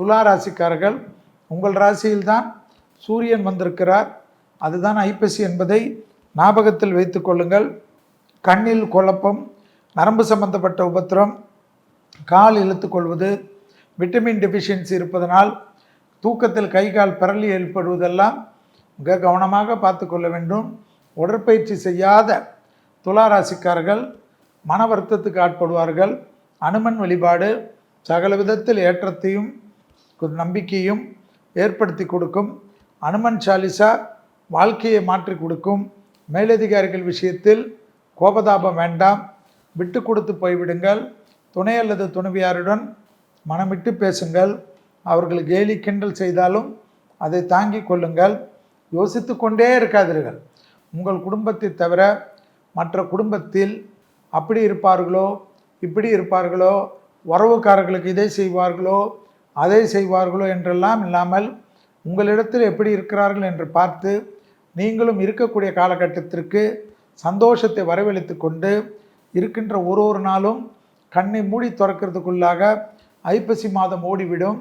துலா ராசிக்காரர்கள், உங்கள் ராசியில்தான் சூரியன் வந்திருக்கிறார். அதுதான் ஐப்பசி என்பதை ஞாபகத்தில் வைத்து கொள்ளுங்கள். கண்ணில் குழப்பம், நரம்பு சம்பந்தப்பட்ட உபத்திரம், கால் இழுத்து கொள்வது, விட்டமின் டெஃபிஷியன்சி இருப்பதனால் தூக்கத்தில் கை கால் பிறலி ஏற்படுவதெல்லாம் மிக கவனமாக பார்த்து கொள்ள வேண்டும். உடற்பயிற்சி செய்யாத துலா ராசிக்காரர்கள் மன வருத்தத்துக்கு ஆட்படுவார்கள். அனுமன் வழிபாடு சகல விதத்தில் ஏற்றத்தையும் நம்பிக்கையும் ஏற்படுத்தி கொடுக்கும். அனுமன் சாலிசா வாழ்க்கையை மாற்றி கொடுக்கும். மேலதிகாரிகள் விஷயத்தில் கோபதாபம் வேண்டாம், விட்டு கொடுத்து போய்விடுங்கள். துணை அல்லது துணைவியாருடன் மனமிட்டு பேசுங்கள். அவர்கள் கேலி கிண்டல் செய்தாலும் அதை தாங்கிக் கொள்ளுங்கள். யோசித்து கொண்டே இருக்காதீர்கள். உங்கள் குடும்பத்தை தவிர மற்ற குடும்பத்தில் அப்படி இருப்பார்களோ இப்படி இருப்பார்களோ, உறவுக்காரர்களுக்கு இதை செய்வார்களோ அதை செய்வார்களோ என்றெல்லாம் இல்லாமல் உங்களிடத்தில் எப்படி இருக்கிறார்கள் என்று பார்த்து நீங்களும் இருக்கக்கூடிய காலகட்டத்திற்கு சந்தோஷத்தை வரவழைத்து கொண்டு இருக்கின்ற ஒரு நாளும் கண்ணை மூடி திறக்கிறதுக்குள்ளாக ஐப்பசி மாதம் ஓடிவிடும்.